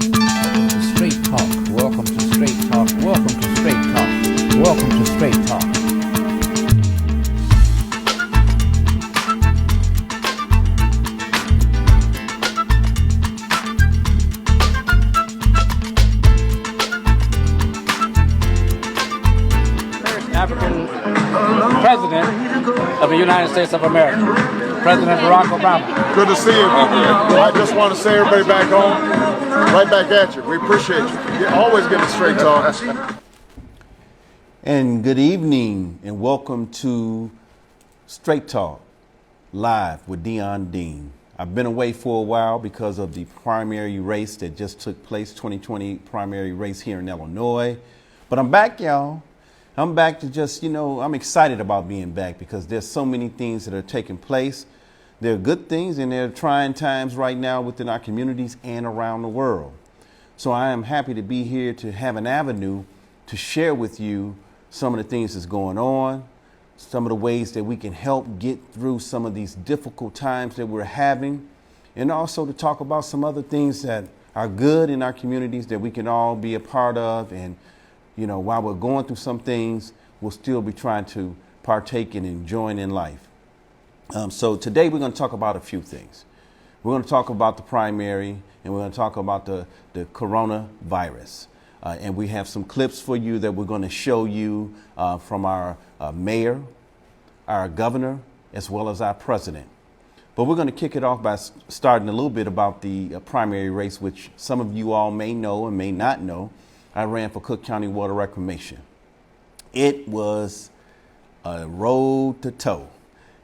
Straight Talk. Welcome to Straight Talk. Welcome to Straight Talk. Welcome to Straight Talk. African President of the United States of America, President Barack Obama. Good to see you. I just want to say everybody back home, right back at you. We appreciate you. You always get a straight talk. And good evening and welcome to Straight Talk live with Deyon Dean. I've been away for a while because of the primary race that just took place, 2020 primary race here in Illinois. But I'm back, y'all. I'm back to just, I'm excited about being back because there's so many things that are taking place. There are good things and there are trying times right now within our communities and around the world. So I am happy to be here to have an avenue to share with you some of the things that's going on, some of the ways that we can help get through some of these difficult times that we're having, and also to talk about some other things that are good in our communities that we can all be a part of. And while we're going through some things, we'll still be trying to partake and enjoying in life. So today we're going to talk about a few things. We're going to talk about the primary and we're going to talk about the coronavirus. And we have some clips for you that we're going to show you from our mayor, our governor, as well as our president. But we're going to kick it off by starting a little bit about the primary race, which some of you all may know and may not know. I ran for Cook County Water Reclamation. It was a road to toe.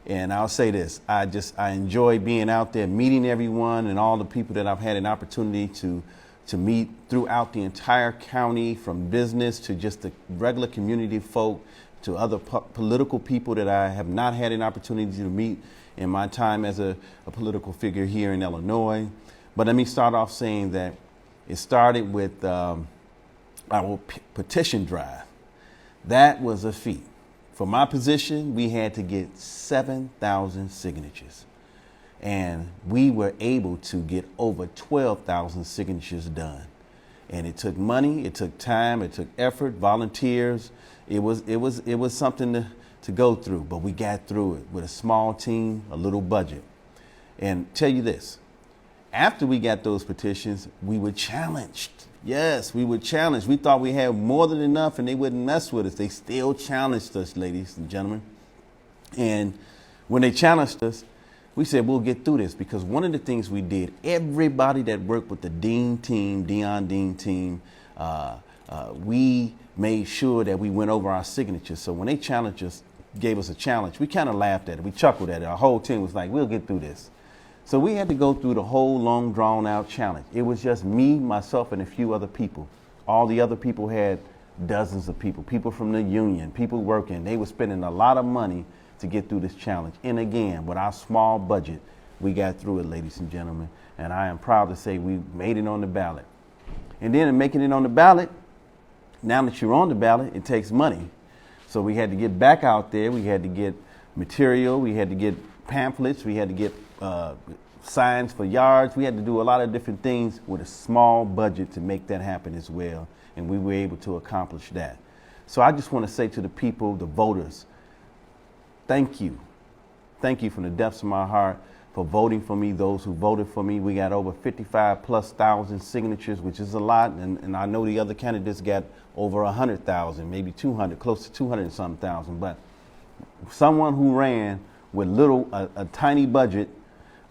And I'll say this, I enjoy being out there, meeting everyone and all the people that I've had an opportunity to meet throughout the entire county, from business to just the regular community folk to other political people that I have not had an opportunity to meet in my time as a political figure here in Illinois. But let me start off saying that it started with our petition drive. That was a feat. For my position, we had to get 7,000 signatures. And we were able to get over 12,000 signatures done. And it took money, it took time, it took effort, volunteers. It was something to go through, but we got through it with a small team, a little budget. And tell you this, after we got those petitions, we were challenged. Yes, we were challenged. We thought we had more than enough and they wouldn't mess with us. They still challenged us, ladies and gentlemen. And when they challenged us, we said, we'll get through this, because one of the things we did, everybody that worked with the Deyon Dean team, we made sure that we went over our signatures. So when they challenged us, gave us a challenge, we kind of laughed at it. We chuckled at it. Our whole team was like, we'll get through this. So we had to go through the whole long, drawn out challenge. It was just me, myself, and a few other people. All the other people had dozens of people from the union, people working. They were spending a lot of money to get through this challenge. And again, with our small budget, we got through it, ladies and gentlemen. And I am proud to say we made it on the ballot. And then in making it on the ballot, now that you're on the ballot, it takes money. So we had to get back out there. We had to get material. We had to get pamphlets. We had to get signs for yards. We had to do a lot of different things with a small budget to make that happen as well. And we were able to accomplish that. So I just want to say to the people, the voters, thank you. Thank you from the depths of my heart for voting for me, those who voted for me. We got over 55,000+ signatures, which is a lot. And I know the other candidates got over 100,000, maybe 200, close to 200 and something thousand. But someone who ran with a tiny budget,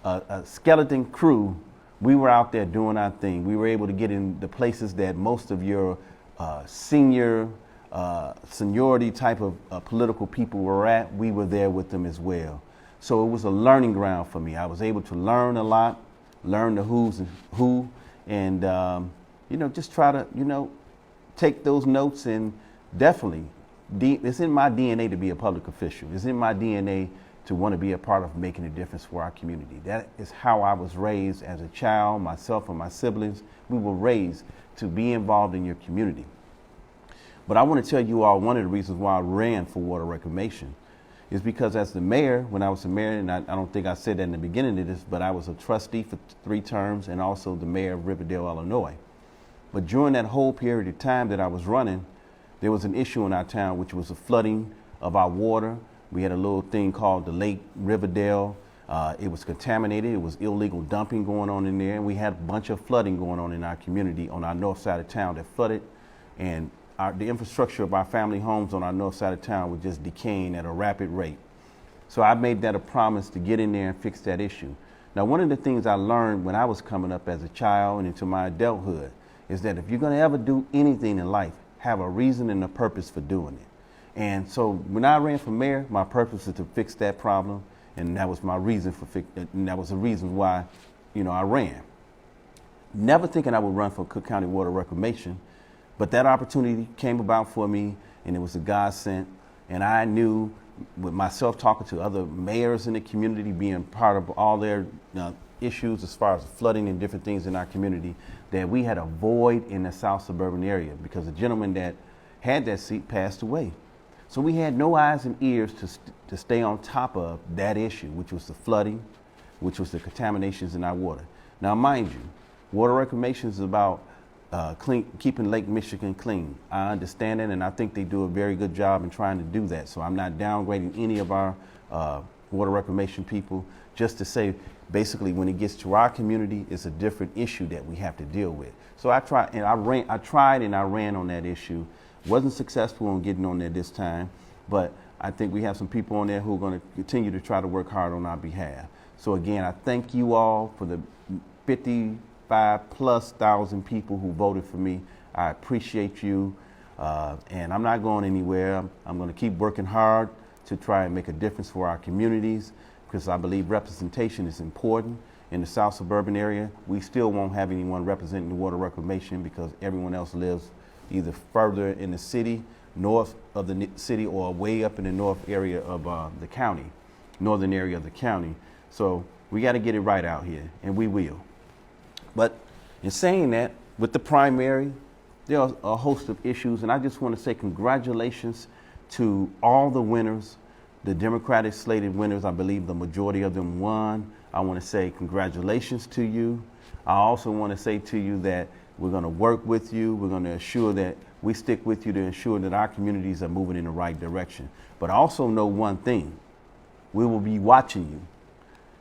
a skeleton crew, we were out there doing our thing. We were able to get in the places that most of your seniority type of political people were at. We were there with them as well. So it was a learning ground for me. I was able to learn a lot, learn the who's and who, and just try to take those notes. And definitely, it's in my DNA to be a public official. It's in my DNA to want to be a part of making a difference for our community. That is how I was raised as a child. Myself and my siblings, we were raised to be involved in your community. But I want to tell you all, one of the reasons why I ran for water reclamation is because as the mayor, when I was the mayor, and I don't think I said that in the beginning of this, but I was a trustee for 3 terms and also the mayor of Riverdale, Illinois. But during that whole period of time that I was running, there was an issue in our town, which was the flooding of our water. We had a little thing called the Lake Riverdale. It was contaminated. It was illegal dumping going on in there. And we had a bunch of flooding going on in our community on our north side of town that flooded. And the infrastructure of our family homes on our north side of town was just decaying at a rapid rate. So I made that a promise to get in there and fix that issue. Now, one of the things I learned when I was coming up as a child and into my adulthood is that if you're going to ever do anything in life, have a reason and a purpose for doing it. And so when I ran for mayor, my purpose was to fix that problem, and that was my reason and that was the reason why, I ran. Never thinking I would run for Cook County Water Reclamation, but that opportunity came about for me, and it was a godsend. And I knew, with myself talking to other mayors in the community, being part of all their issues as far as flooding and different things in our community, that we had a void in the South suburban area because the gentleman that had that seat passed away. So we had no eyes and ears to stay on top of that issue, which was the flooding, which was the contaminations in our water. Now, mind you, water reclamation is about keeping Lake Michigan clean. I understand it, and I think they do a very good job in trying to do that. So I'm not downgrading any of our water reclamation people, just to say, basically, when it gets to our community, it's a different issue that we have to deal with. So I tried and I ran on that issue. Wasn't successful on getting on there this time, but I think we have some people on there who are going to continue to try to work hard on our behalf. So again, I thank you all for the 55,000+ people who voted for me. I appreciate you, and I'm not going anywhere. I'm going to keep working hard to try and make a difference for our communities, because I believe representation is important. In the South suburban area, we still won't have anyone representing the water reclamation because everyone else lives either further in the city, north of the city, or way up in the north area of the county, northern area of the county. So we got to get it right out here, and we will. But in saying that, with the primary, there are a host of issues, and I just want to say congratulations to all the winners, the Democratic slated winners. I believe the majority of them won. I want to say congratulations to you. I also want to say to you that we're going to work with you. We're going to assure that we stick with you to ensure that our communities are moving in the right direction. But I also know one thing. We will be watching you.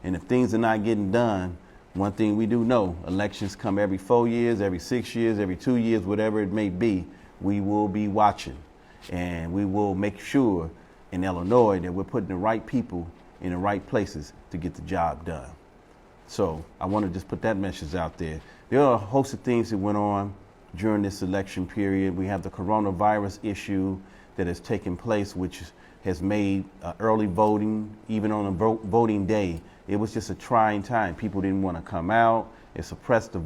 And if things are not getting done, one thing we do know, elections come every 4 years, every 6 years, every 2 years, whatever it may be, we will be watching. And we will make sure in Illinois that we're putting the right people in the right places to get the job done. So I want to just put that message out there. There are a host of things that went on during this election period. We have the coronavirus issue that has taken place, which has made early voting, even on a voting day, it was just a trying time. People didn't want to come out. It suppressed the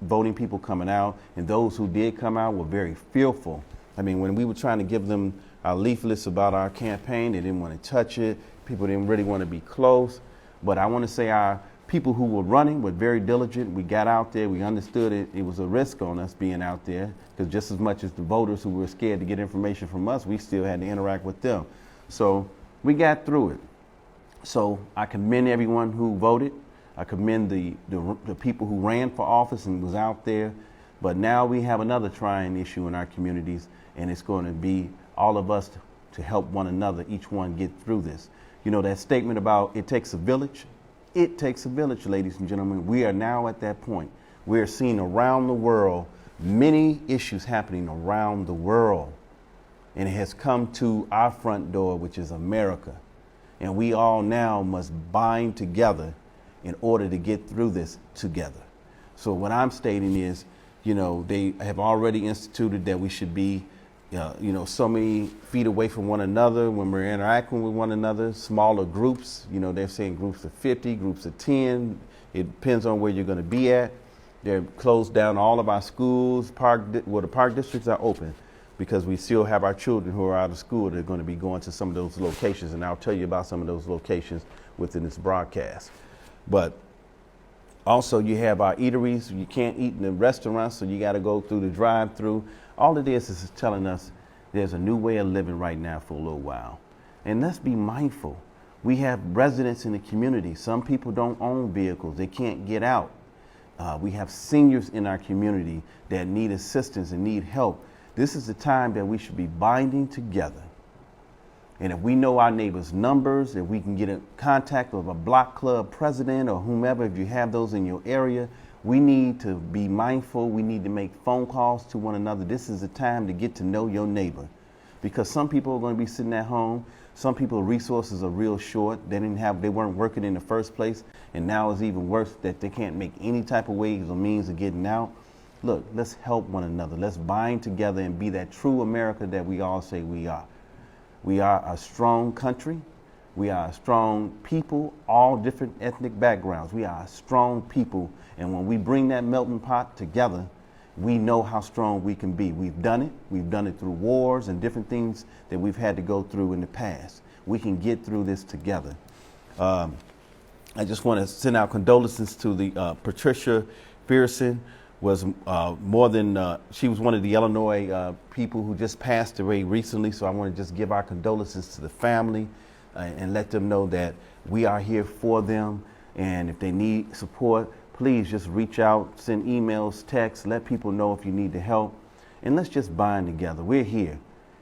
voting people coming out. And those who did come out were very fearful. I mean, when we were trying to give them our leaflets about our campaign, they didn't want to touch it. People didn't really want to be close. But I want to say our people who were running were very diligent. We got out there. We understood it was a risk on us being out there, because just as much as the voters who were scared to get information from us, we still had to interact with them. So we got through it. So I commend everyone who voted. I commend the people who ran for office and was out there. But now we have another trying issue in our communities, and it's going to be all of us to help one another, each one get through this. You know, that statement about it takes a village? It takes a village, ladies and gentlemen. We are now at that point. We are seeing around the world many issues happening around the world. And it has come to our front door, which is America. And we all now must bind together in order to get through this together. So what I'm stating is, you know, they have already instituted that we should be, so many feet away from one another when we're interacting with one another, smaller groups. You know, they're saying groups of 50, groups of 10. It depends on where you're going to be at. They're closed down all of our schools. The park districts are open because we still have our children who are out of school. They're going to be going to some of those locations, and I'll tell you about some of those locations within this broadcast. But also, you have our eateries. You can't eat in the restaurants, so you got to go through the drive-through. All it is telling us there's a new way of living right now for a little while. And let's be mindful. We have residents in the community. Some people don't own vehicles. They can't get out. We have seniors in our community that need assistance and need help. This is the time that we should be binding together. And if we know our neighbors' numbers, if we can get in contact with a block club president or whomever, if you have those in your area, we need to be mindful. We need to make phone calls to one another. This is the time to get to know your neighbor, because some people are going to be sitting at home. Some people's resources are real short. They weren't working in the first place, and now it's even worse that they can't make any type of ways or means of getting out. Look, let's help one another. Let's bind together and be that true America that we all say we are. We are a strong country. We are a strong people, all different ethnic backgrounds. We are a strong people. And when we bring that melting pot together, we know how strong we can be. We've done it. We've done it through wars and different things that we've had to go through in the past. We can get through this together. I just want to send out condolences to the Patricia Pearson. Was more than, she was one of the Illinois people who just passed away recently. So I want to just give our condolences to the family and let them know that we are here for them. And if they need support, please just reach out, send emails, texts, let people know if you need the help. And let's just bind together. We're here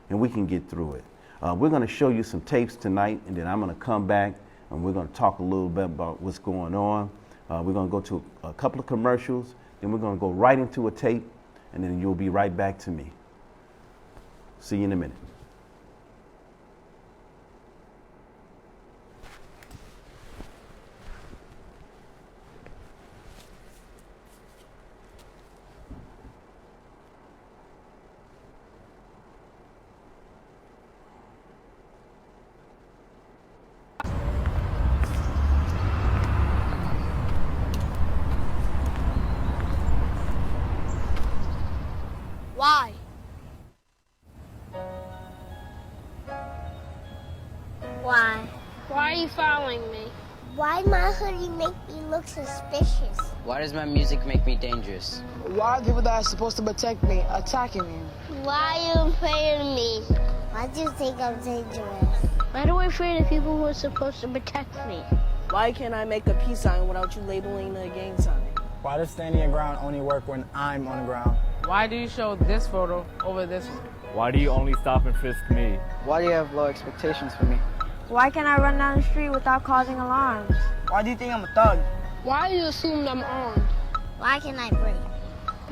and we can get through it. We're going to show you some tapes tonight, and then I'm going to come back and we're going to talk a little bit about what's going on. We're going to go to a couple of commercials. Then we're going to go right into a tape, and then you'll be right back to me. See you in a minute. Why? Why? Why are you following me? Why my hoodie make me look suspicious? Why does my music make me dangerous? Why are people that are supposed to protect me attacking me? Why are you afraid of me? Why do you think I'm dangerous? Why do I afraid of people who are supposed to protect me? Why can't I make a peace sign without you labeling it a gang sign? Why does standing your ground only work when I'm on the ground? Why do you show this photo over this one? Why do you only stop and frisk me? Why do you have low expectations for me? Why can't I run down the street without causing alarms? Why do you think I'm a thug? Why do you assume I'm armed? Why can I breathe?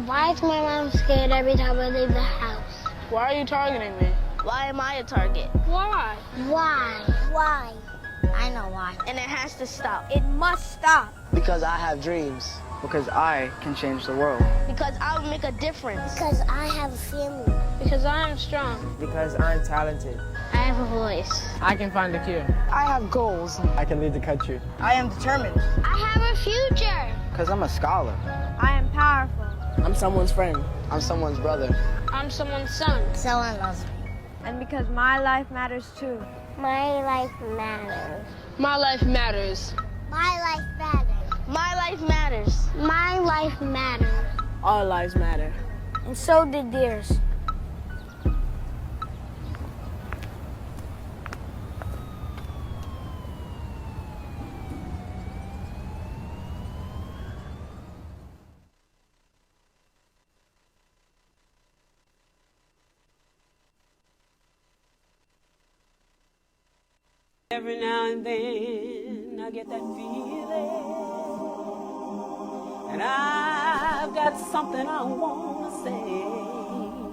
Why is my mom scared every time I leave the house? Why are you targeting me? Why am I a target? Why? Why? Why? I know why. And it has to stop. It must stop. Because I have dreams. Because I can change the world. Because I will make a difference. Because I have a family. Because I am strong. Because I'm talented. I have a voice. I can find the cure. I have goals. I can lead the country. I am determined. I have a future. Because I'm a scholar. I am powerful. I'm someone's friend. I'm someone's brother. I'm someone's son. Someone loves me. And because my life matters too. My life matters. My life matters. My life matters. My life matters. My life matters. Our lives matter. And so did theirs. Every now and then I get that feeling, and I've got something I want to say.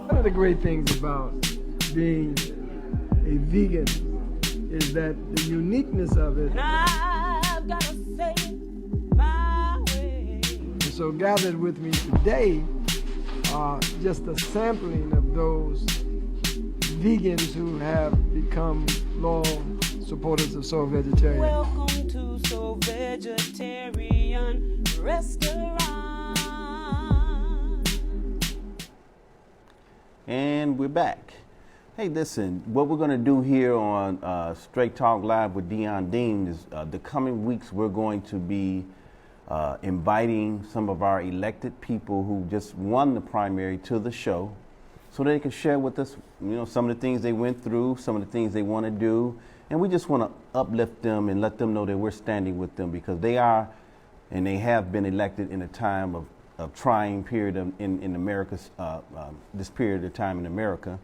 One of the great things about being a vegan is that the uniqueness of it. And I've got to say it my way. And so gathered with me today are just a sampling of those vegans who have become loyal supporters of Soul Vegetarian. Welcome to Soul Vegetarian Restaurant. And we're back. Hey, listen, what we're going to do here on Straight Talk Live with Deyon Dean is the coming weeks we're going to be inviting some of our elected people who just won the primary to the show so they can share with us, some of the things they went through, some of the things they want to do. And we just want to uplift them and let them know that we're standing with them because they are and they have been elected in a time of trying period in America's, this period of time in America.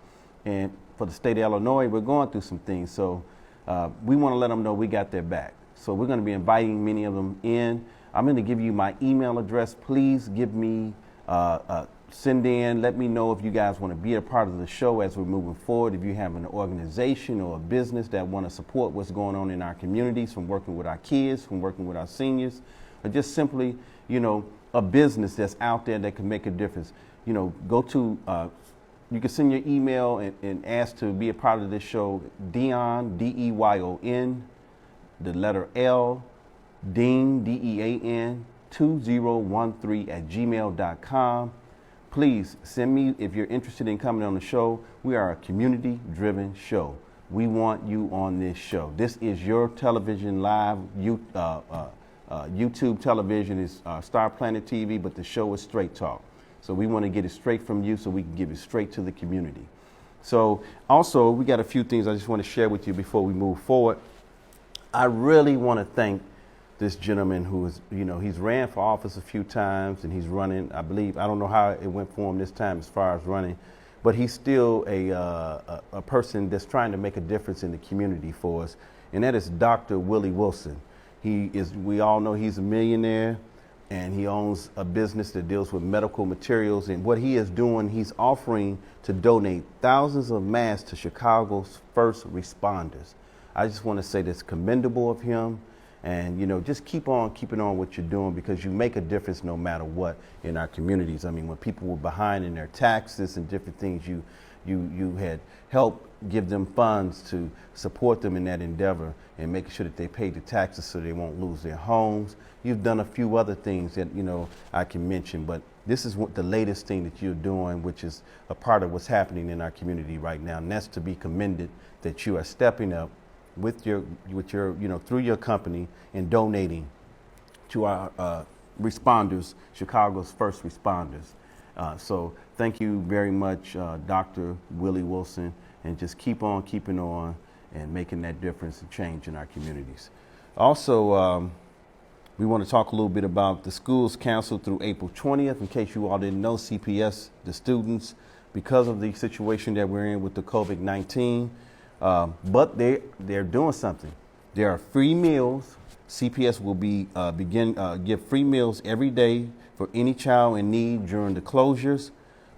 And for the state of Illinois, we're going through some things. So we want to let them know we got their back. So we're going to be inviting many of them in. I'm going to give you my email address. Please give me, send in, let me know if you guys want to be a part of the show as we're moving forward. If you have an organization or a business that want to support what's going on in our communities, from working with our kids, from working with our seniors, or just simply, a business that's out there that can make a difference. Go to, you can send your email and ask to be a part of this show, Deyon, D-E-Y-O-N, the letter L, Dean, D-E-A-N, 2013@gmail.com. Please send me if you're interested in coming on the show. We are a community-driven show. We want you on this show. This is your television live. YouTube television is Star Planet TV, but the show is Straight Talk. So we want to get it straight from you so we can give it straight to the community. So also, we got a few things I just want to share with you before we move forward. I really want to thank this gentleman who is, he's ran for office a few times, and he's running, I believe, I don't know how it went for him this time as far as running, but he's still a person that's trying to make a difference in the community for us, and that is Dr. Willie Wilson. We all know he's a millionaire, and he owns a business that deals with medical materials, and what he is doing, he's offering to donate thousands of masks to Chicago's first responders. I just want to say that's commendable of him. And, just keep on keeping on what you're doing, because you make a difference no matter what in our communities. I mean, when people were behind in their taxes and different things, you had helped give them funds to support them in that endeavor and making sure that they pay the taxes so they won't lose their homes. You've done a few other things that, I can mention, but this is what the latest thing that you're doing, which is a part of what's happening in our community right now. And that's to be commended, that you are stepping up with your through your company and donating to our responders, Chicago's first responders. So thank you very much, Dr. Willie Wilson, and just keep on keeping on and making that difference and change in our communities. Also, we want to talk a little bit about the schools canceled through April 20th. In case you all didn't know, CPS, the students, because of the situation that we're in with the COVID-19, but they're doing something. There are free meals. CPS will give free meals every day for any child in need during the closures,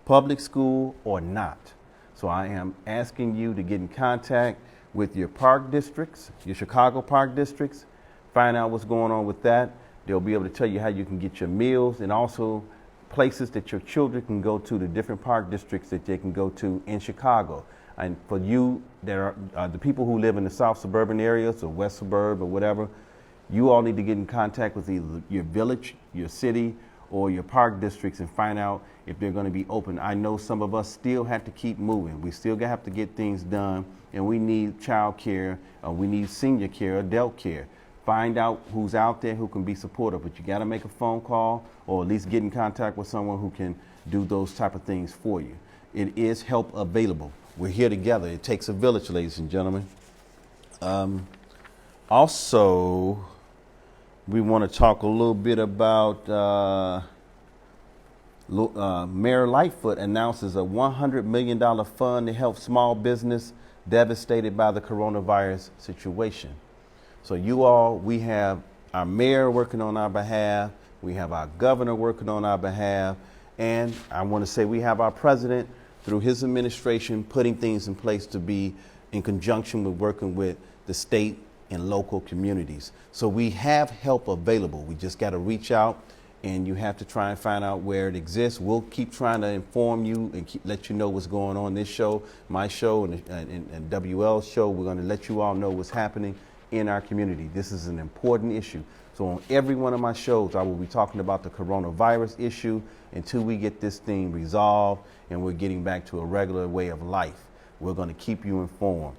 public school or not. So I am asking you to get in contact with your park districts, your Chicago park districts, find out what's going on with that. They'll be able to tell you how you can get your meals, and also places that your children can go to, the different park districts that they can go to in Chicago. And for you, there are the people who live in the south suburban areas or west suburb or whatever, you all need to get in contact with either your village, your city, or your park districts and find out if they're going to be open. I know some of us still have to keep moving. We still have to get things done, and we need child care, we need senior care, adult care. Find out who's out there who can be supportive, but you got to make a phone call or at least get in contact with someone who can do those type of things for you. It is help available. We're here together. It takes a village, ladies and gentlemen. Also, we want to talk a little bit about Mayor Lightfoot announces a $100 million fund to help small business devastated by the coronavirus situation. So we have our mayor working on our behalf. We have our governor working on our behalf. And I want to say we have our president, through his administration, putting things in place to be in conjunction with working with the state and local communities. So we have help available. We just got to reach out, and you have to try and find out where it exists. We'll keep trying to inform you and let you know what's going on. This show, my show, and WL's show, we're going to let you all know what's happening in our community. This is an important issue. So on every one of my shows, I will be talking about the coronavirus issue until we get this thing resolved and we're getting back to a regular way of life. We're going to keep you informed.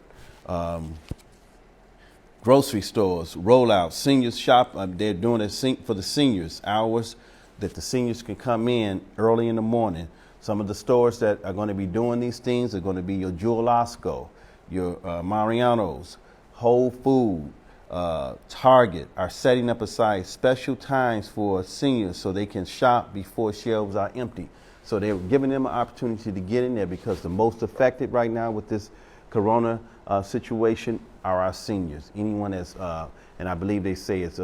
Grocery stores, rollout, seniors shop, they're doing it for the seniors, hours that the seniors can come in early in the morning. Some of the stores that are going to be doing these things are going to be your Jewel Osco, your Mariano's, Whole Food, Target are setting up aside special times for seniors so they can shop before shelves are empty. So they're giving them an opportunity to get in there, because the most affected right now with this corona situation are our seniors. Anyone that's, and I believe they say it's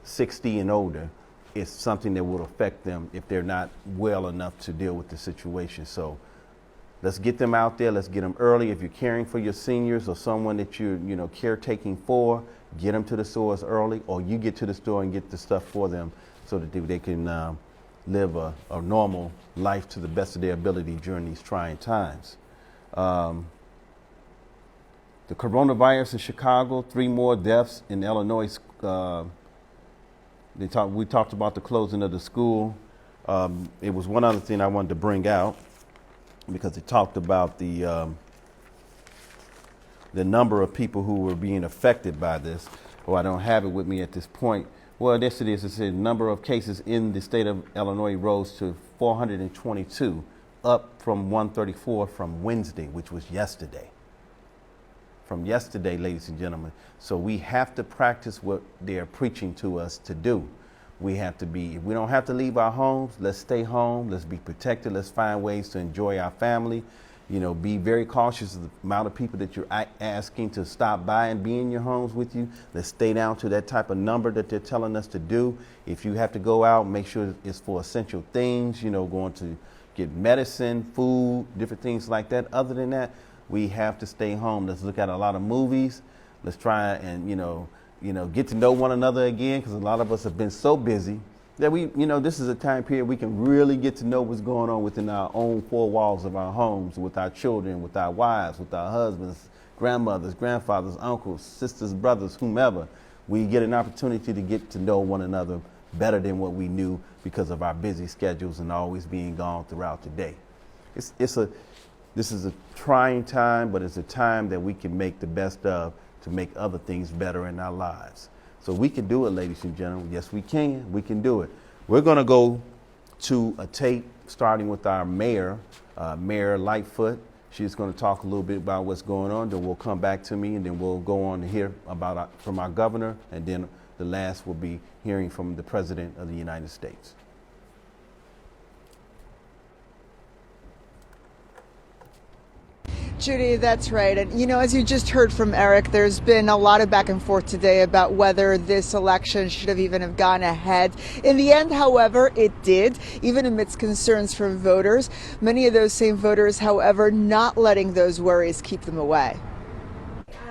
60 and older, it's something that will affect them if they're not well enough to deal with the situation. So let's get them out there. Let's get them early. If you're caring for your seniors or someone that you're, caretaking for, get them to the stores early, or you get to the store and get the stuff for them so that they can live a normal life to the best of their ability during these trying times. The coronavirus in Chicago, 3 more deaths in Illinois. We talked about the closing of the school. It was one other thing I wanted to bring out, because it talked about the number of people who were being affected by this. Well, I don't have it with me at this point. Well, yes, it is. It said number of cases in the state of Illinois rose to 422, up from 134 from Wednesday, which was yesterday. From yesterday, ladies and gentlemen. So we have to practice what they're preaching to us to do. We have to be, we don't have to leave our homes. Let's stay home. Let's be protected. Let's find ways to enjoy our family. Be very cautious of the amount of people that you're asking to stop by and be in your homes with you. Let's stay down to that type of number that they're telling us to do. If you have to go out, make sure it's for essential things, going to get medicine, food, different things like that. Other than that, we have to stay home. Let's look at a lot of movies. Let's try and, get to know one another again, because a lot of us have been so busy that this is a time period we can really get to know what's going on within our own 4 walls of our homes, with our children, with our wives, with our husbands, grandmothers, grandfathers, uncles, sisters, brothers, whomever. We get an opportunity to get to know one another better than what we knew because of our busy schedules and always being gone throughout the day. This is a trying time, but it's a time that we can make the best of to make other things better in our lives. So we can do it, ladies and gentlemen. Yes, we can. We can do it. We're going to go to a tape starting with our mayor, Mayor Lightfoot. She's going to talk a little bit about what's going on. Then we'll come back to me, and then we'll go on to hear from our governor. And then the last will be hearing from the President of the United States. Judy, that's right. And, as you just heard from Eric, there's been a lot of back and forth today about whether this election should have even have gone ahead. In the end, however, it did, even amidst concerns from voters. Many of those same voters, however, not letting those worries keep them away.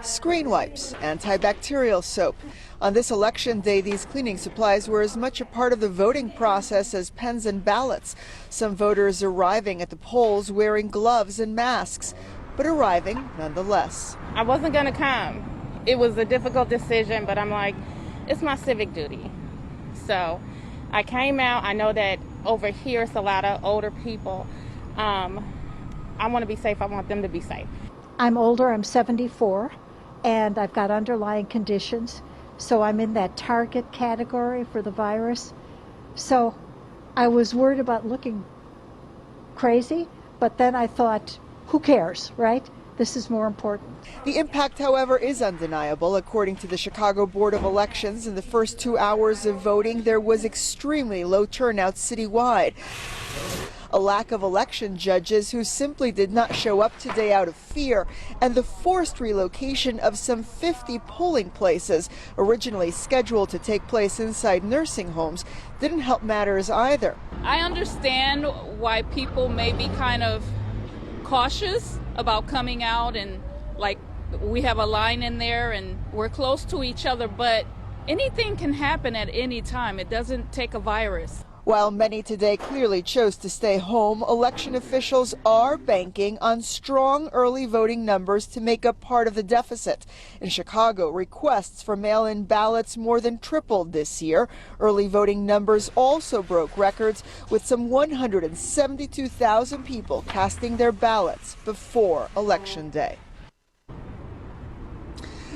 Screen wipes, antibacterial soap. On this election day, these cleaning supplies were as much a part of the voting process as pens and ballots. Some voters arriving at the polls wearing gloves and masks, but arriving nonetheless. I wasn't going to come. It was a difficult decision, but I'm like, it's my civic duty. So I came out. I know that over here it's a lot of older people. I want to be safe. I want them to be safe. I'm older. I'm 74, and I've got underlying conditions. So I'm in that target category for the virus. So I was worried about looking crazy, but then I thought, who cares, right? This is more important. The impact, however, is undeniable. According to the Chicago Board of Elections, in the first 2 hours of voting, there was extremely low turnout citywide. A lack of election judges who simply did not show up today out of fear, and the forced relocation of some 50 polling places originally scheduled to take place inside nursing homes didn't help matters either. I understand why people may be kind of cautious about coming out, and like we have a line in there and we're close to each other, but anything can happen at any time. It doesn't take a virus. While many today clearly chose to stay home, election officials are banking on strong early voting numbers to make up part of the deficit. In Chicago, requests for mail-in ballots more than tripled this year. Early voting numbers also broke records, with some 172,000 people casting their ballots before Election Day.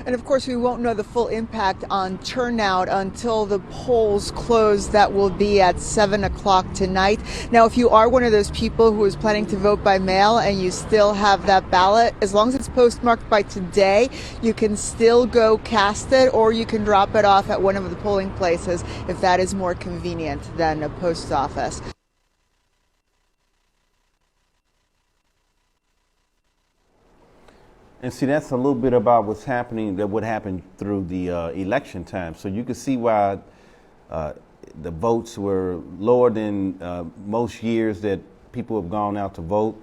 And of course, we won't know the full impact on turnout until the polls close. That will be at 7 o'clock tonight. Now, if you are one of those people who is planning to vote by mail and you still have that ballot, as long as it's postmarked by today, you can still go cast it, or you can drop it off at one of the polling places if that is more convenient than a post office. And see, that's a little bit about what's happening, that what happened through the election time. So you can see why the votes were lower than most years that people have gone out to vote,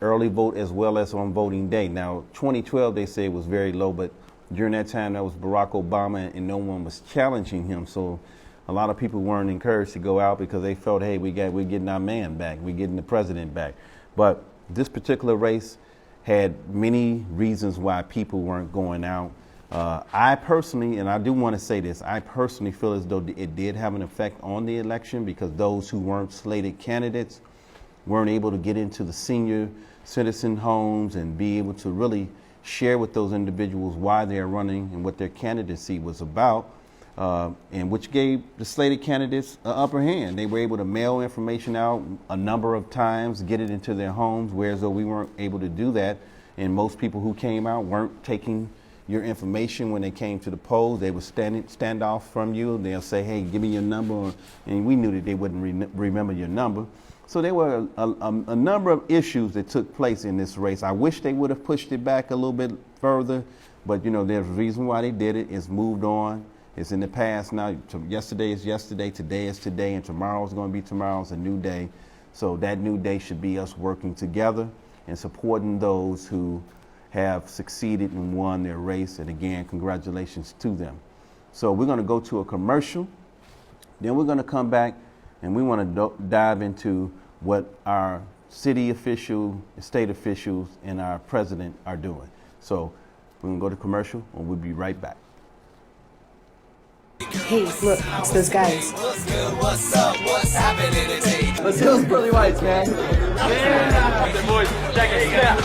early vote as well as on voting day. Now, 2012, they say it was very low, but during that time, that was Barack Obama and no one was challenging him. So a lot of people weren't encouraged to go out because they felt, hey, we're getting our man back, we're getting the president back. But this particular race had many reasons why people weren't going out. I personally, and I do want to say this, I personally feel as though it did have an effect on the election because those who weren't slated candidates weren't able to get into the senior citizen homes and be able to really share with those individuals why they're running and what their candidacy was about, and which gave the slated candidates an upper hand. They were able to mail information out a number of times, get it into their homes, whereas though we weren't able to do that. And most people who came out weren't taking your information when they came to the polls. They would stand off from you. They'll say, hey, give me your number. And we knew that they wouldn't remember your number. So there were a number of issues that took place in this race. I wish they would have pushed it back a little bit further, but you know, there's a reason why they did it. It's moved on. It's in the past now. Yesterday is yesterday, today is today, and tomorrow is going to be tomorrow. It's a new day. So that new day should be us working together and supporting those who have succeeded and won their race. And again, congratulations to them. So we're going to go to a commercial. Then we're going to come back and we want to dive into what our city officials, state officials, and our president are doing. So we're going to go to commercial and we'll be right back. Hey, look, it's those guys. What's good? What's up? What's happening today? Let's hit those pearly whites, man. Yeah! The boys, check it out.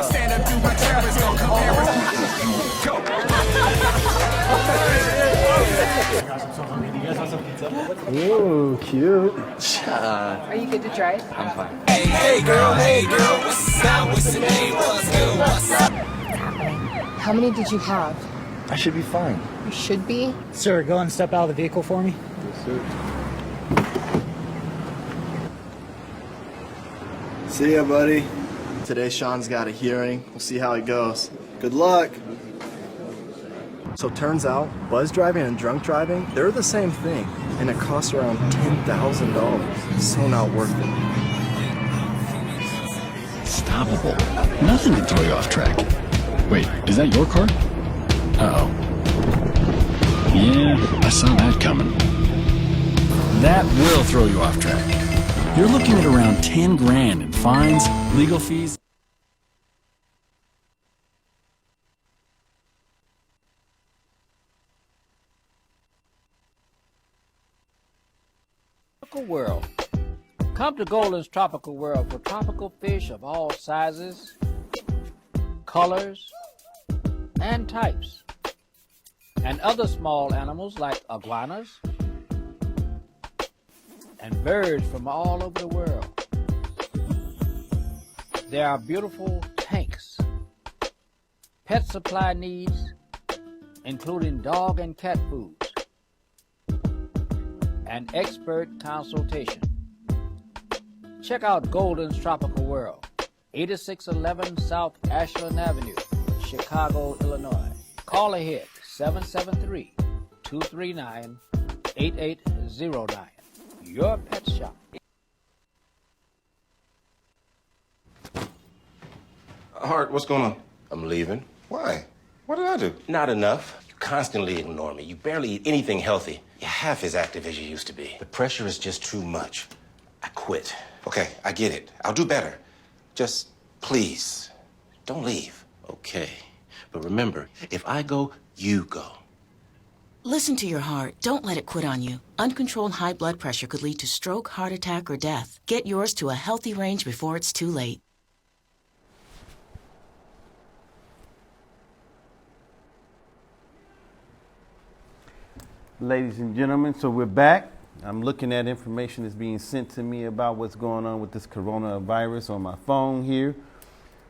Stand up, do my job, it's gonna compare us. Ooh, cute. Are you good to drive? I'm fine. Hey girl, what's up? What's the name? What's good? What's up? How many did you have? I should be fine. You should be. Sir, go and step out of the vehicle for me. Yes, sir. See ya, buddy. Today Sean's got a hearing. We'll see how it goes. Good luck. So turns out, buzz driving and drunk driving, they're the same thing. And it costs around $10,000. So not worth it. Stoppable. Nothing can throw you off track. Wait, is that your car? Uh-oh. Yeah, I saw that coming. That will throw you off track. You're looking at around 10 grand in fines, legal fees. Tropical World. Come to Golden's Tropical World for tropical fish of all sizes, colors, and types, and other small animals like iguanas and birds from all over the world. There are beautiful tanks, pet supply needs, including dog and cat foods, and expert consultation. Check out Golden's Tropical World, 8611 South Ashland Avenue, Chicago, Illinois. Call ahead, 773-239-8809. Your pet shop. Hart, what's going on? I'm leaving. Why? What did I do? Not enough. You constantly ignore me. You barely eat anything healthy. You're half as active as you used to be. The pressure is just too much. I quit. Okay, I get it. I'll do better. Just, please, don't leave. Okay. But remember, if I go, you go. Listen to your heart. Don't let it quit on you. Uncontrolled high blood pressure could lead to stroke, heart attack, or death. Get yours to a healthy range before it's too late. Ladies and gentlemen, so we're back. I'm looking at information that's being sent to me about what's going on with this coronavirus on my phone here.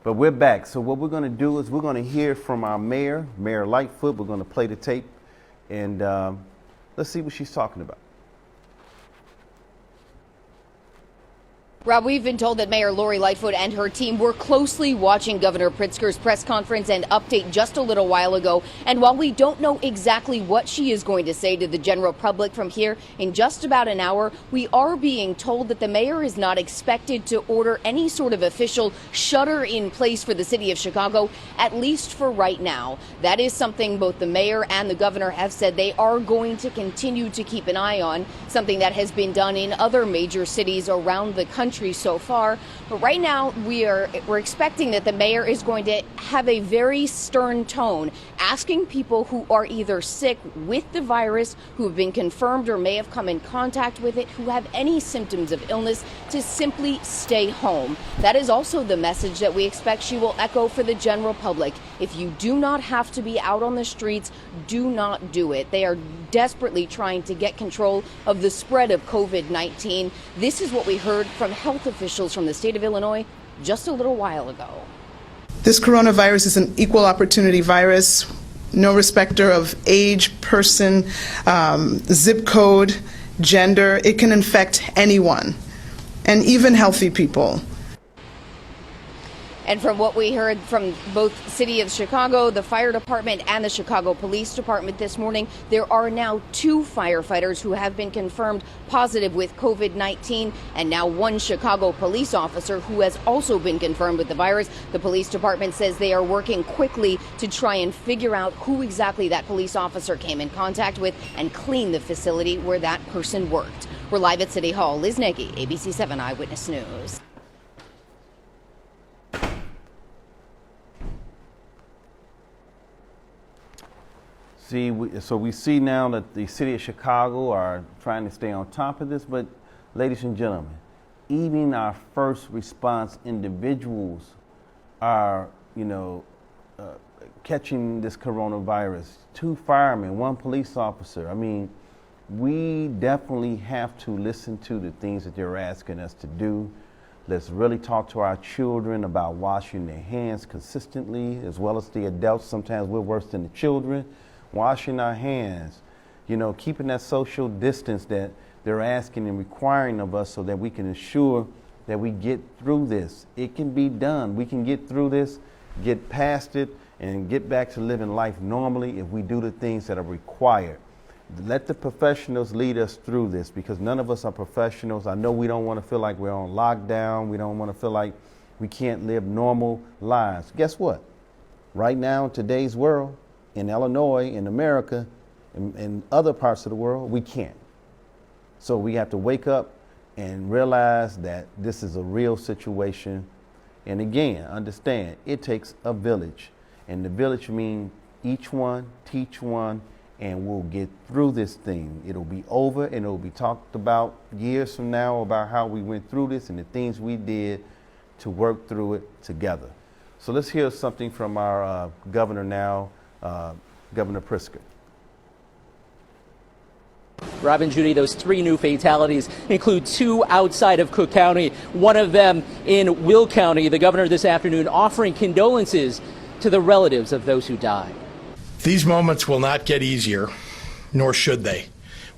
But we're back. So what we're going to do is we're going to hear from our mayor, Mayor Lightfoot. We're going to play the tape, and let's see what she's talking about. Rob, we've been told that Mayor Lori Lightfoot and her team were closely watching Governor Pritzker's press conference and update just a little while ago. And while we don't know exactly what she is going to say to the general public from here in just about an hour, we are being told that the mayor is not expected to order any sort of official shutter in place for the city of Chicago, at least for right now. That is something both the mayor and the governor have said they are going to continue to keep an eye on, something that has been done in other major cities around the country so far. But right now we're expecting that the mayor is going to have a very stern tone, asking people who are either sick with the virus, who have been confirmed or may have come in contact with it, who have any symptoms of illness, to simply stay home. That is also the message that we expect she will echo for the general public. If you do not have to be out on the streets, do not do it. They are desperately trying to get control of the spread of COVID-19. This is what we heard from health officials from the state of Illinois just a little while ago. This coronavirus is an equal opportunity virus, no respecter of age, person, zip code, gender. It can infect anyone, and even healthy people. And from what we heard from both the City of Chicago, the fire department, and the Chicago Police Department this morning, there are now 2 firefighters who have been confirmed positive with COVID-19, and now 1 Chicago police officer who has also been confirmed with the virus. The police department says they are working quickly to try and figure out who exactly that police officer came in contact with and clean the facility where that person worked. We're live at City Hall. Liz Nagy, ABC 7 Eyewitness News. So we see now that the city of Chicago are trying to stay on top of this, but ladies and gentlemen, even our first response individuals are, catching this coronavirus. 2 firemen, 1 police officer. I mean, we definitely have to listen to the things that they're asking us to do. Let's really talk to our children about washing their hands consistently, as well as the adults. Sometimes we're worse than the children. Washing our hands, keeping that social distance that they're asking and requiring of us so that we can ensure that we get through this. It can be done. We can get through this, get past it, and get back to living life normally if we do the things that are required. Let the professionals lead us through this, because none of us are professionals. I know we don't want to feel like we're on lockdown. We don't want to feel like we can't live normal lives. Guess what? Right now, in today's world, in Illinois, in America, in other parts of the world, we can't. So we have to wake up and realize that this is a real situation. And again, understand, it takes a village. And the village means each one, teach one, and we'll get through this thing. It'll be over, and it'll be talked about years from now about how we went through this and the things we did to work through it together. So let's hear something from our governor now, Governor Pritzker. Robin, Judy, those 3 new fatalities include 2 outside of Cook County, one of them in Will County. The governor this afternoon offering condolences to the relatives of those who died. These moments will not get easier, nor should they.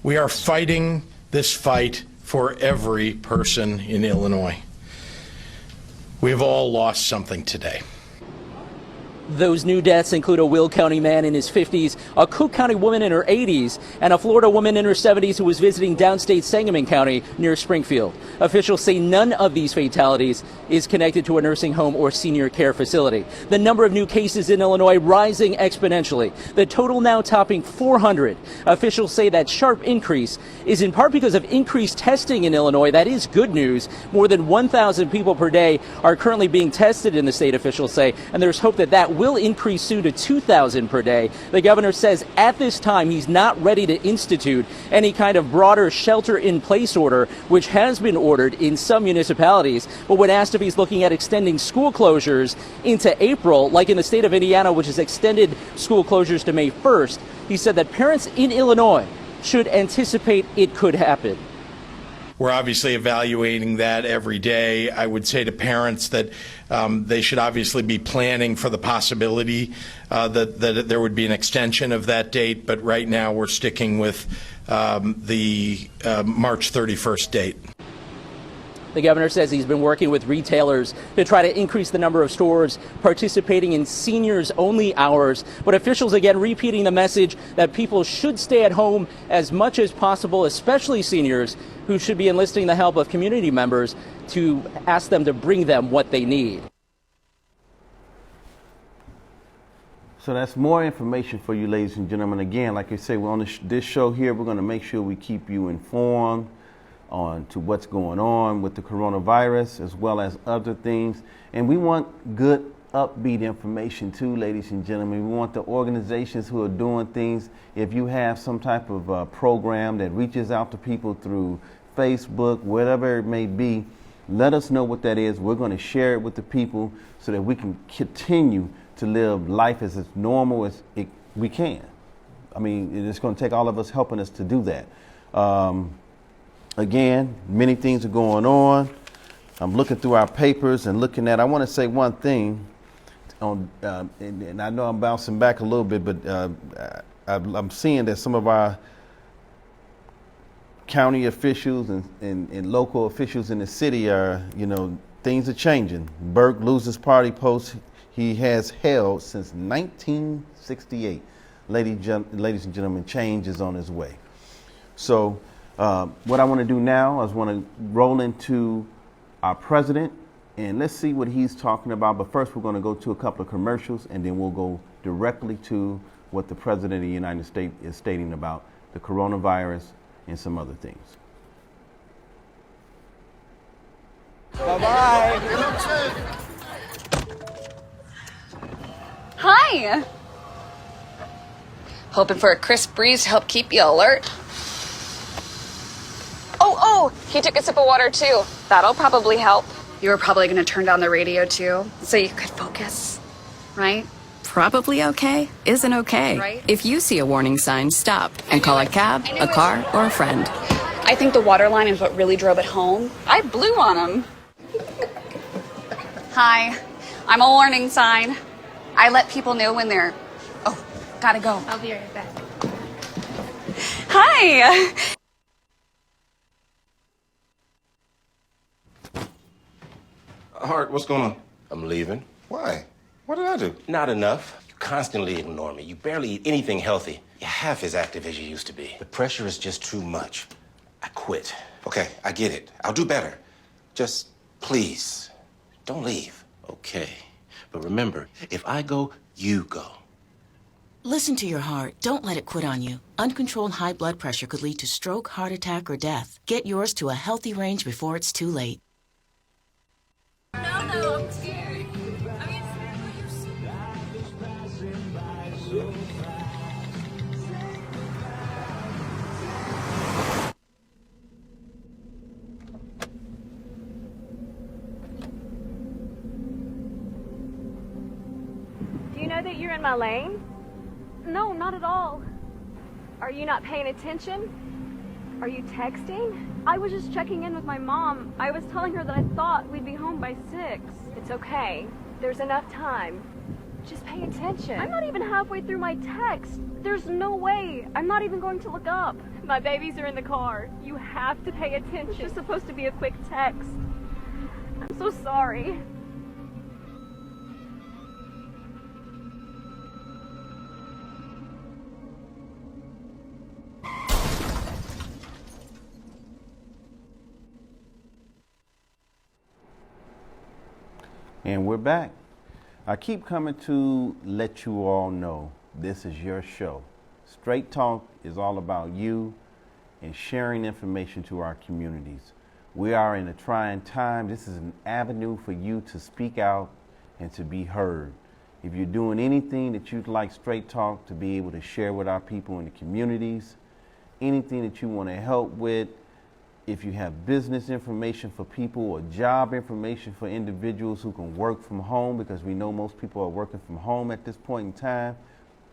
We are fighting this fight for every person in Illinois. We have all lost something today. Those new deaths include a Will County man in his 50s, a Cook County woman in her 80s, and a Florida woman in her 70s who was visiting downstate Sangamon County near Springfield. Officials say none of these fatalities is connected to a nursing home or senior care facility. The number of new cases in Illinois rising exponentially, the total now topping 400. Officials say that sharp increase is in part because of increased testing in Illinois. That is good news. More than 1,000 people per day are currently being tested in the state, officials say, and there's hope that that will increase soon to 2,000 per day. The governor says at this time he's not ready to institute any kind of broader shelter-in-place order, which has been ordered in some municipalities. But when asked if he's looking at extending school closures into April, like in the state of Indiana, which has extended school closures to May 1st, he said that parents in Illinois should anticipate it could happen. We're obviously evaluating that every day. I would say to parents that they should obviously be planning for the possibility that there would be an extension of that date, but right now we're sticking with the March 31st date. The governor says he's been working with retailers to try to increase the number of stores participating in seniors-only hours. But officials again repeating the message that people should stay at home as much as possible, especially seniors who should be enlisting the help of community members to ask them to bring them what they need. So that's more information for you, ladies and gentlemen. Again, like I say, we're on this show here. We're going to make sure we keep you informed on to what's going on with the coronavirus as well as other things. And we want good, upbeat information too, ladies and gentlemen. We want the organizations who are doing things. If you have some type of program that reaches out to people through Facebook, whatever it may be, let us know what that is. We're going to share it with the people so that we can continue to live life as normal as we can. I mean, it's going to take all of us helping us to do that. Again, many things are going on. I'm looking through our papers and looking at, I want to say one thing, and I know I'm bouncing back a little bit, but I'm seeing that some of our county officials and local officials in the city are, things are changing. Burke loses party post he has held since 1968. Ladies and gentlemen, change is on its way. So, what I want to do now is want to roll into our president and let's see what he's talking about. But first, we're going to go to a couple of commercials and then we'll go directly to what the president of the United States is stating about the coronavirus and some other things. Bye-bye. Hi. Hoping for a crisp breeze to help keep you alert. Oh, he took a sip of water too. That'll probably help. You were probably going to turn down the radio too, so you could focus, right? Probably okay isn't okay. Right? If you see a warning sign, stop and call a cab, a car, or a friend. I think the water line is what really drove it home. I blew on him. Hi, I'm a warning sign. I let people know when they're... Oh, gotta go. I'll be right back. Hi. Hart, what's going on? I'm leaving. Why? What did I do? Not enough. You constantly ignore me. You barely eat anything healthy. You're half as active as you used to be. The pressure is just too much. I quit. Okay, I get it. I'll do better. Just, please, don't leave. Okay. But remember, if I go, you go. Listen to your heart. Don't let it quit on you. Uncontrolled high blood pressure could lead to stroke, heart attack, or death. Get yours to a healthy range before it's too late. No, I'm scared. Do you know that you're in my lane? No, not at all. Are you not paying attention? Are you texting? I was just checking in with my mom. I was telling her that I thought we'd be home by 6. It's okay. There's enough time. Just pay attention. I'm not even halfway through my text. There's no way. I'm not even going to look up. My babies are in the car. You have to pay attention. It's just supposed to be a quick text. I'm so sorry. And we're back. I keep coming to let you all know this is your show. Straight Talk is all about you and sharing information to our communities. We are in a trying time. This is an avenue for you to speak out and to be heard. If you're doing anything that you'd like Straight Talk to be able to share with our people in the communities, anything that you want to help with, if you have business information for people or job information for individuals who can work from home, because we know most people are working from home at this point in time,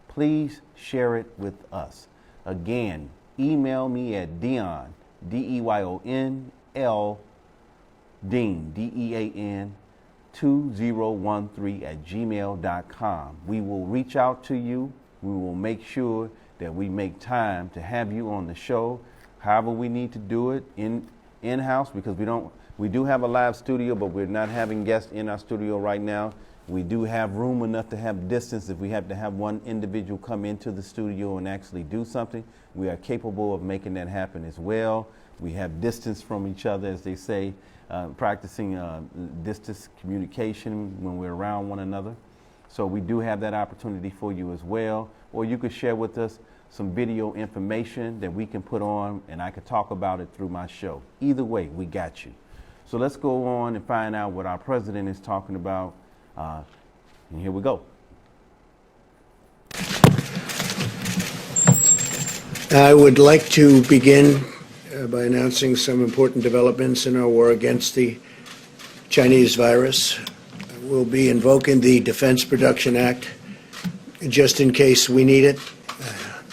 please share it with us. Again, email me at Deyon, D-E-Y-O-N-L, Dean, D-E-A-N, 2013 at gmail.com. We will reach out to you. We will make sure that we make time to have you on the show. However we need to do it in-house, because we do have a live studio, but we're not having guests in our studio right now. We do have room enough to have distance. If we have to have one individual come into the studio and actually do something, we are capable of making that happen as well. We have distance from each other, as they say, practicing distance communication when we're around one another. So we do have that opportunity for you as well. Or you could share with us some video information that we can put on, and I could talk about it through my show. Either way, we got you. So let's go on and find out what our president is talking about. And here we go. I would like to begin by announcing some important developments in our war against the Chinese virus. We'll be invoking the Defense Production Act just in case we need it.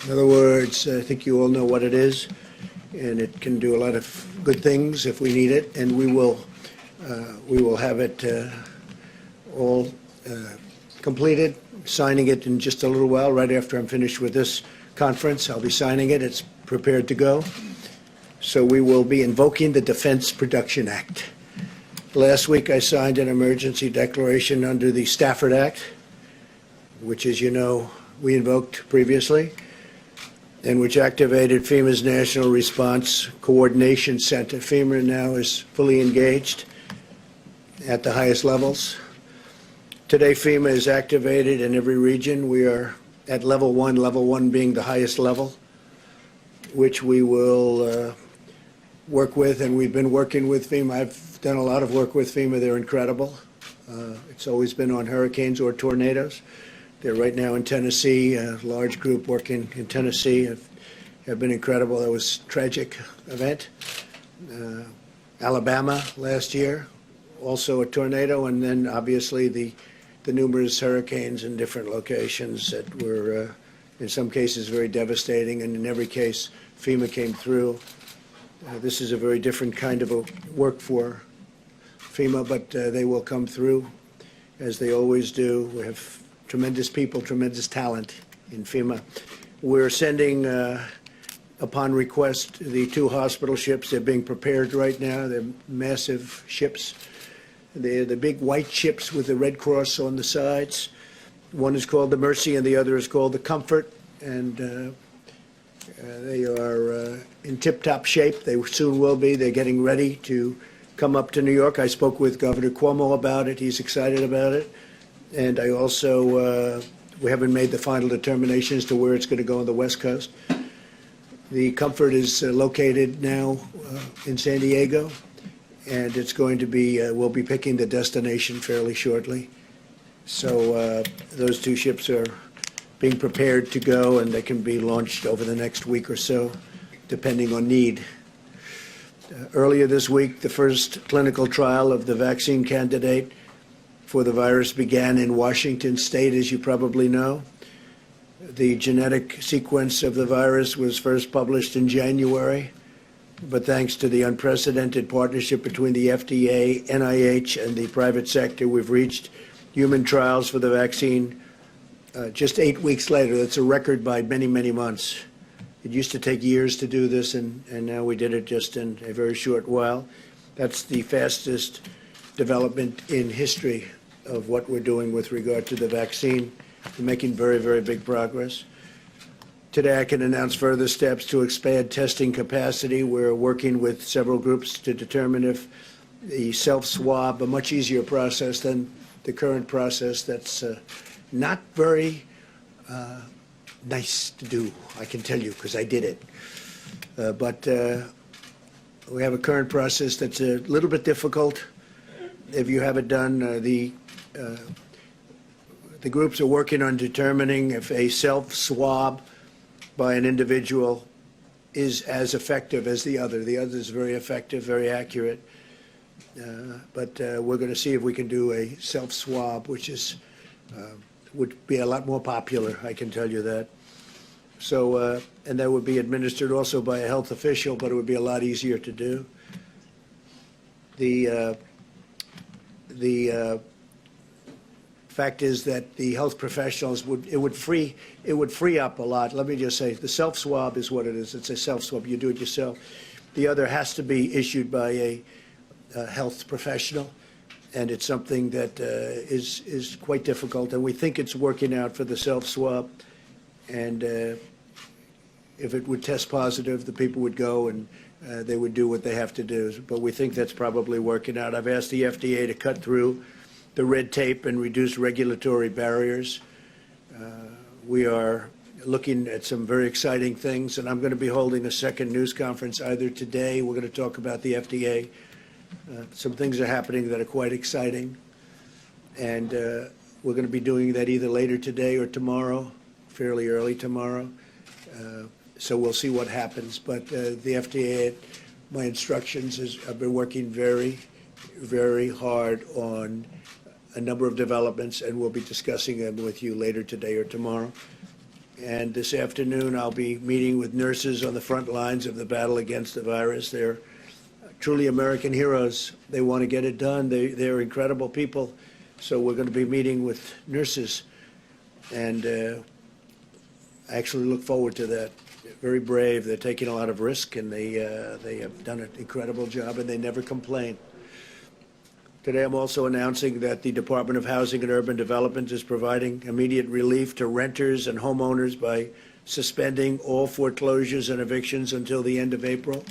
In other words, I think you all know what it is, and it can do a lot of good things if we need it, and we will have it all completed, signing it in just a little while, right after I'm finished with this conference. I'll be signing it. It's prepared to go. So we will be invoking the Defense Production Act. Last week I signed an emergency declaration under the Stafford Act, which, as you know, we invoked previously, and which activated FEMA's National Response Coordination Center. FEMA now is fully engaged at the highest levels. Today, FEMA is activated in every region. We are at level 1 being the highest level, which we will work with, and we've been working with FEMA. I've done a lot of work with FEMA. They're incredible. It's always been on hurricanes or tornadoes. They're right now in Tennessee, a large group working in Tennessee have been incredible. That was a tragic event. Alabama last year, also a tornado, and then obviously the numerous hurricanes in different locations that were, in some cases, very devastating, and in every case, FEMA came through. This is a very different kind of a work for FEMA, but they will come through, as they always do. We have tremendous people, tremendous talent in FEMA. We're sending, upon request, the 2 hospital ships. They're being prepared right now. They're massive ships. They're the big white ships with the Red Cross on the sides. One is called the Mercy and the other is called the Comfort, and they are in tip-top shape. They soon will be. They're getting ready to come up to New York. I spoke with Governor Cuomo about it. He's excited about it. And I also, we haven't made the final determination as to where it's going to go on the West Coast. The Comfort is located now in San Diego, and it's going to be, we'll be picking the destination fairly shortly. So those 2 ships are being prepared to go, and they can be launched over the next week or so, depending on need. Earlier this week, the first clinical trial of the vaccine candidate for the virus began in Washington State, as you probably know. The genetic sequence of the virus was first published in January, but thanks to the unprecedented partnership between the FDA, NIH, and the private sector, we've reached human trials for the vaccine just 8 weeks later. That's a record by many, many months. It used to take years to do this, and now we did it just in a very short while. That's the fastest development in history of what we're doing with regard to the vaccine. We're making very, very big progress. Today I can announce further steps to expand testing capacity. We're working with several groups to determine if the self-swab, a much easier process than the current process that's not very nice to do, I can tell you, because I did it. But we have a current process that's a little bit difficult. If you have it done, the The groups are working on determining if a self-swab by an individual is as effective as the other. The other is very effective, very accurate. But we're going to see if we can do a self-swab, which is would be a lot more popular, I can tell you that. So, and that would be administered also by a health official, but it would be a lot easier to do. The fact is that the health professionals would free up a lot. Let me just say, the self-swab is what it is. It's a self-swab. You do it yourself. The other has to be issued by a health professional, and it's something that is quite difficult. And we think it's working out for the self-swab. And if it would test positive, the people would go and they would do what they have to do. But we think that's probably working out. I've asked the FDA to cut through the red tape and reduce regulatory barriers. We are looking at some very exciting things, and I'm going to be holding a second news conference either today. We're going to talk about the FDA. Some things are happening that are quite exciting, and we're going to be doing that either later today or tomorrow, fairly early tomorrow. So we'll see what happens. But the FDA, my instructions is I've been working very, very hard on a number of developments, and we'll be discussing them with you later today or tomorrow. And this afternoon, I'll be meeting with nurses on the front lines of the battle against the virus. They're truly American heroes. They want to get it done. They're incredible people. So we're going to be meeting with nurses, and I actually look forward to that. They're very brave. They're taking a lot of risk, and they have done an incredible job, and they never complain. Today, I'm also announcing that the Department of Housing and Urban Development is providing immediate relief to renters and homeowners by suspending all foreclosures and evictions until the end of April.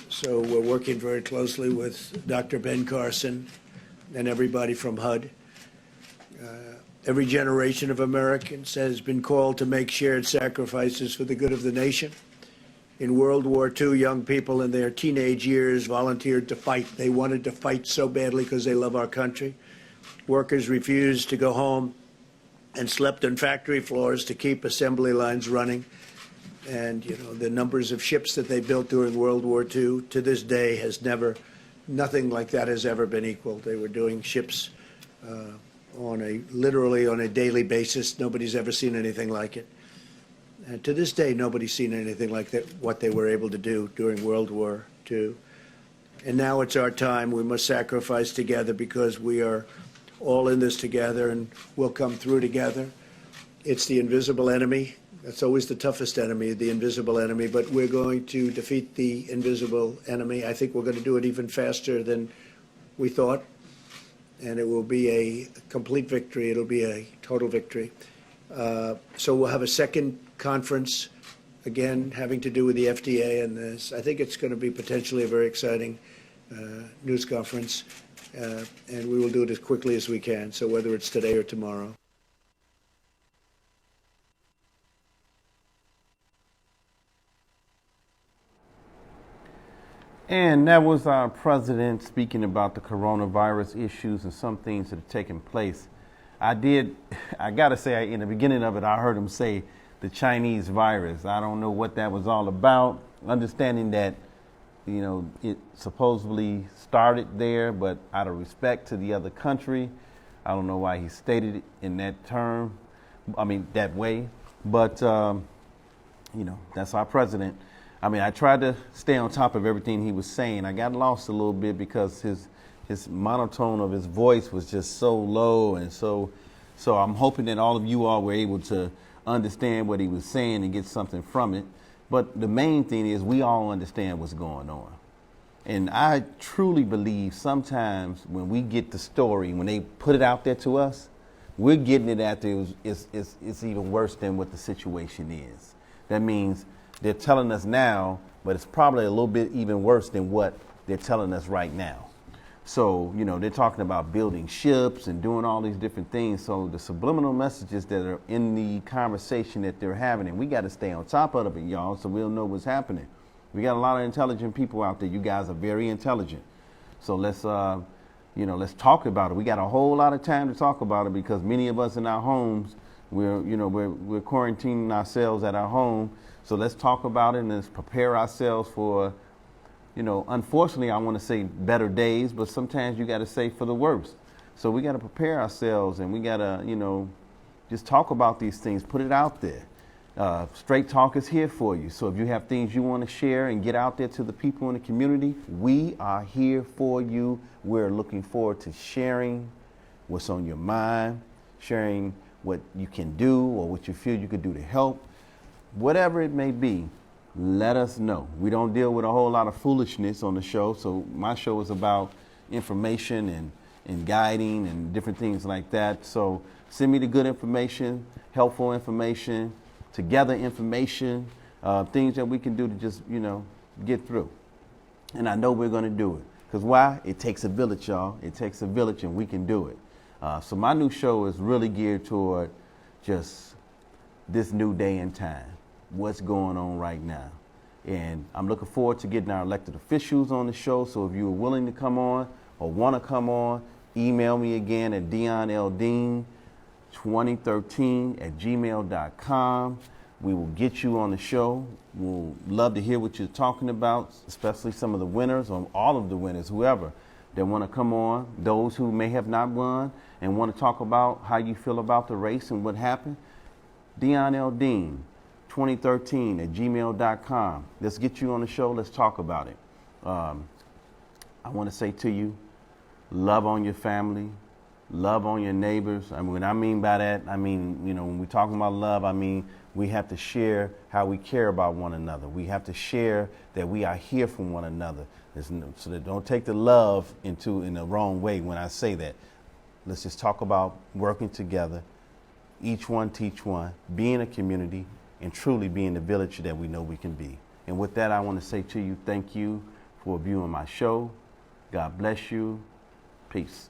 So we're working very closely with Dr. Ben Carson and everybody from HUD. Every generation of Americans has been called to make shared sacrifices for the good of the nation. In World War II, young people in their teenage years volunteered to fight. They wanted to fight so badly because they love our country. Workers refused to go home and slept on factory floors to keep assembly lines running. And, you know, the numbers of ships that they built during World War II to this day has nothing like that has ever been equaled. They were doing ships literally on a daily basis. Nobody's ever seen anything like it. And to this day, nobody's seen anything like that, what they were able to do during World War II. And now it's our time. We must sacrifice together because we are all in this together, and we'll come through together. It's the invisible enemy. That's always the toughest enemy, the invisible enemy. But we're going to defeat the invisible enemy. I think we're going to do it even faster than we thought. And it will be a complete victory. It'll be a total victory. So we'll have a second conference, again, having to do with the FDA and this. I think it's going to be potentially a very exciting news conference, and we will do it as quickly as we can, so whether it's today or tomorrow. And that was our president speaking about the coronavirus issues and some things that have taken place. I got to say, in the beginning of it, I heard him say the Chinese virus. I don't know what that was all about. Understanding that, you know, it supposedly started there, but out of respect to the other country, I don't know why he stated it in that term. I mean, that way. But, you know, that's our president. I mean, I tried to stay on top of everything he was saying. I got lost a little bit because his monotone of his voice was just so low, and so I'm hoping that all of you all were able to understand what he was saying and get something from it. But the main thing is we all understand what's going on. And I truly believe sometimes when we get the story, when they put it out there to us, we're getting it after it's even worse than what the situation is. That means they're telling us now, but it's probably a little bit even worse than what they're telling us right now. So, you know, they're talking about building ships and doing all these different things. So the subliminal messages that are in the conversation that they're having, and we got to stay on top of it, y'all, so we'll know what's happening. We got a lot of intelligent people out there. You guys are very intelligent. So let's let's talk about it. We got a whole lot of time to talk about it because many of us in our homes, we're quarantining ourselves at our home. So let's talk about it and let's prepare ourselves for, unfortunately, I want to say better days, but sometimes you got to say for the worst. So we got to prepare ourselves and we got to, just talk about these things, put it out there. Straight Talk is here for you. So if you have things you want to share and get out there to the people in the community, we are here for you. We're looking forward to sharing what's on your mind, sharing what you can do or what you feel you could do to help. Whatever it may be, let us know. We don't deal with a whole lot of foolishness on the show. So my show is about information and guiding and different things like that. So send me the good information, helpful information, together information, things that we can do to just, get through. And I know we're going to do it. Because why? It takes a village, y'all. It takes a village and we can do it. So my new show is really geared toward just this new day and time, what's going on right now. And I'm looking forward to getting our elected officials on the show. So if you are willing to come on or want to come on, email me again at DeyonLDean2013@gmail.com. We will get you on the show. We'll love to hear what you're talking about, especially some of the winners or all of the winners, whoever that want to come on, those who may have not won and want to talk about how you feel about the race and what happened. DeyonLDean2013@gmail.com. Let's get you on the show. Let's talk about it. I want to say to you, love on your family, love on your neighbors. I mean, what I mean by that, when we're talking about love, we have to share how we care about one another. We have to share that we are here for one another. So that don't take the love in the wrong way when I say that. Let's just talk about working together, each one teach one, being a community, and truly being the village that we know we can be. And with that, I want to say to you, thank you for viewing my show. God bless you. Peace.